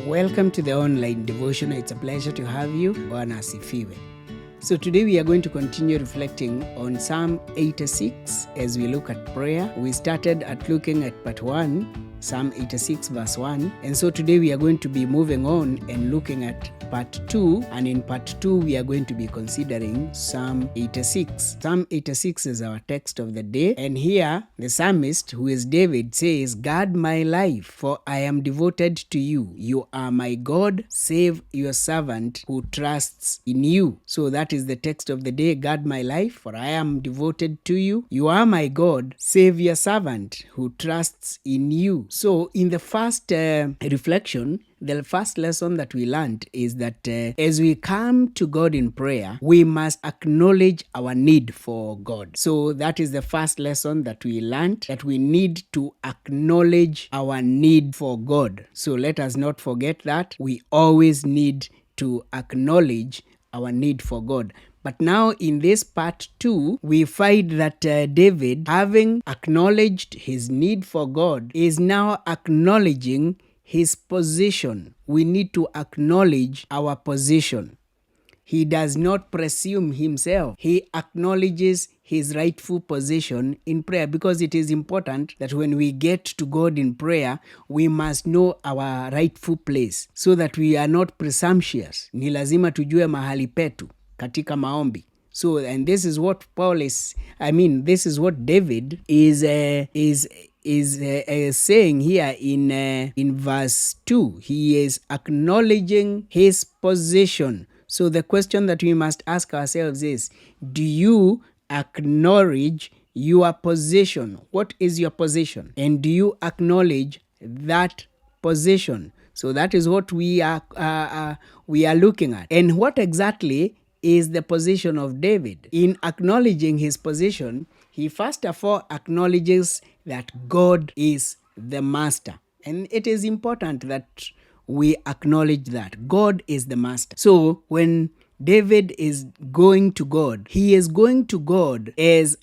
Welcome to the online Devotional. It's a pleasure to have you. Bwana asifiwe. So today we are going to continue reflecting on Psalm 86 as we look at prayer. We started at looking at part 1, Psalm 86 verse 1. And so today we are going to be moving on and looking at part 2. And in part 2 we are going to be considering Psalm 86. Psalm 86 is our text of the day. And here the psalmist, who is David, says, "Guard my life, for I am devoted to you. You are my God. Save your servant who trusts in you." So that is the text of the day. Guard my life, for I am devoted to you. You are my God. Save your servant who trusts in you. So in the first reflection, the first lesson that we learned is that as we come to God in prayer, we must acknowledge our need for God. So that is the first lesson that we learned, that we need to acknowledge our need for God. So let us not forget that we always need to acknowledge our need for God. But now in this part 2, we find that David, having acknowledged his need for God, is now acknowledging his position. We need to acknowledge our position. He does not presume himself. He acknowledges his rightful position in prayer, because it is important that when we get to God in prayer, we must know our rightful place so that we are not presumptuous. Ni lazima tujue mahali petu katika maombi. So, and this is what this is what David is saying here in verse 2. He is acknowledging his position. So the question that we must ask ourselves is, do you acknowledge your position? What is your position? And do you acknowledge that position? So that is what we are looking at. And what exactly is the position of David? In acknowledging his position, he first of all acknowledges that God is the master. And it is important that we acknowledge that God is the master. So when David is going to God, he is going to God as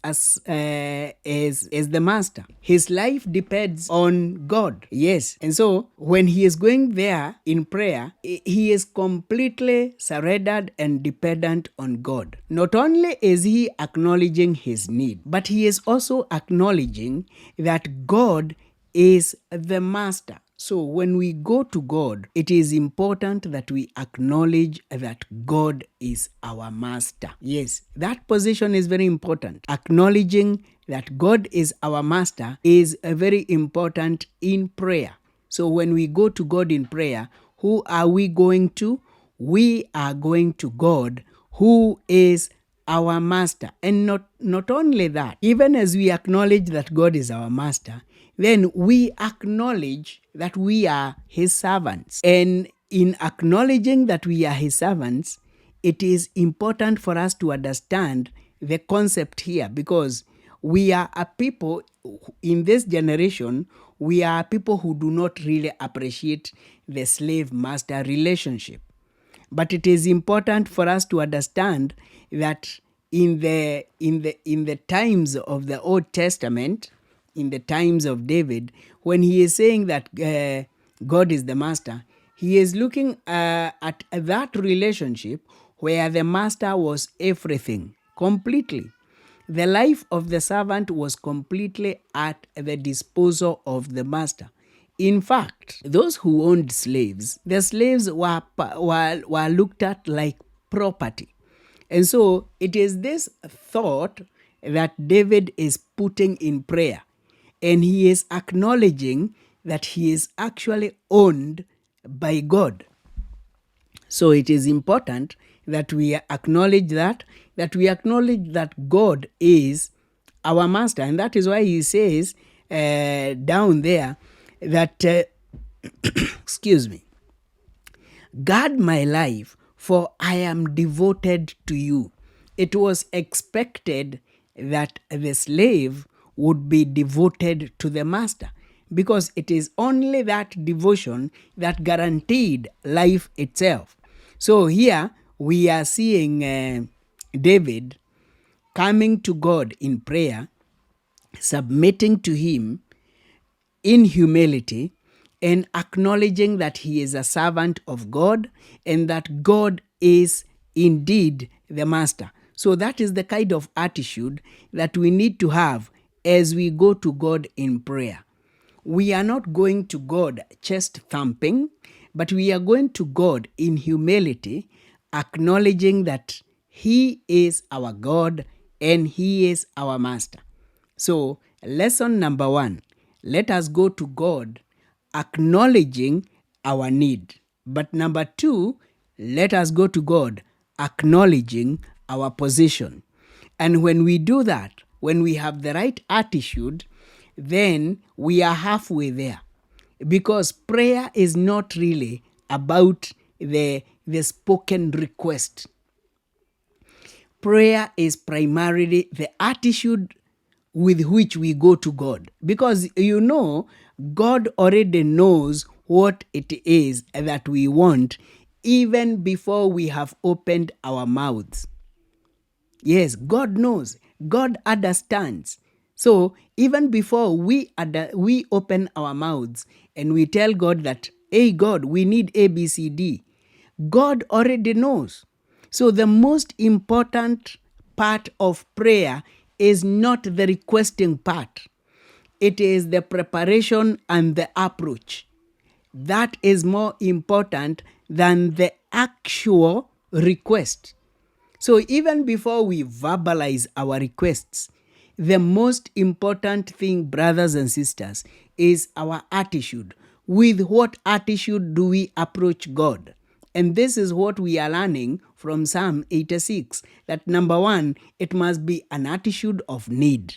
the master. His life depends on God. Yes. And so when he is going there in prayer, he is completely surrendered and dependent on God. Not only is he acknowledging his need, but he is also acknowledging that God is the master. So when we go to God, it is important that we acknowledge that God is our master. Yes, that position is very important. Acknowledging that God is our master is very important in prayer. So when we go to God in prayer, who are we going to? We are going to God, who is our master. And not only that, even as we acknowledge that God is our master, then we acknowledge that we are his servants. And in acknowledging that we are his servants, it is important for us to understand the concept here, because we are a people in this generation, we are people who do not really appreciate the slave-master relationship. But it is important for us to understand that in the times of the Old Testament, in the times of David, when he is saying that God is the master, he is looking at that relationship where the master was everything, completely. The life of the servant was completely at the disposal of the master. In fact, those who owned slaves, the slaves were looked at like property. And so it is this thought that David is putting in prayer. And he is acknowledging that he is actually owned by God. So it is important that we acknowledge that God is our master. And that is why he says down there that, excuse me, "Guard my life, for I am devoted to you." It was expected that the slave would be devoted to the master, because it is only that devotion that guaranteed life itself. So here we are seeing David coming to God in prayer, submitting to him in humility, and acknowledging that he is a servant of God and that God is indeed the master. So that is the kind of attitude that we need to have as we go to God in prayer. We are not going to God chest thumping, but we are going to God in humility, acknowledging that he is our God and he is our master. So, lesson number 1, let us go to God acknowledging our need. But number 2, let us go to God acknowledging our position. And when we do that, when we have the right attitude, then we are halfway there. Because prayer is not really about the spoken request. Prayer is primarily the attitude with which we go to God. Because God already knows what it is that we want even before we have opened our mouths. Yes, God knows. God understands. So even before we open our mouths and we tell God that, hey God, we need A, B, C, D, God already knows. So the most important part of prayer is not the requesting part. It is the preparation and the approach. That is more important than the actual request. So even before we verbalize our requests, the most important thing, brothers and sisters, is our attitude. With what attitude do we approach God? And this is what we are learning from Psalm 86, that number 1, it must be an attitude of need.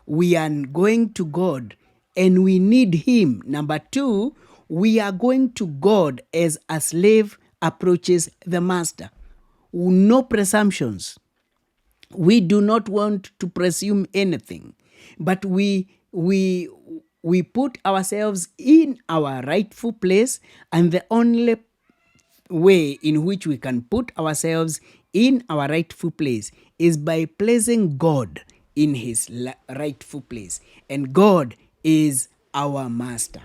We are going to God and we need him. Number 2, we are going to God as a slave approaches the master. No presumptions. We do not want to presume anything, but we put ourselves in our rightful place, and the only way in which we can put ourselves in our rightful place is by placing God in his rightful place. And God is our master.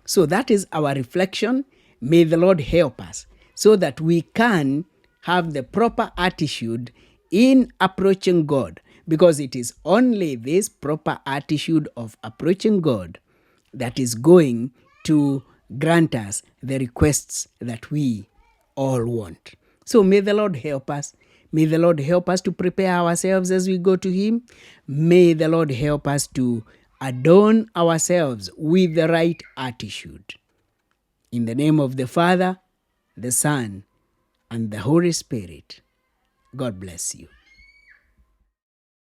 So that is our reflection. May the Lord help us so that we can have the proper attitude in approaching God, because it is only this proper attitude of approaching God that is going to grant us the requests that we all want. So may the Lord help us. May the Lord help us to prepare ourselves as we go to him. May the Lord help us to adorn ourselves with the right attitude. In the name of the Father, the Son, and the Holy Spirit, God bless you.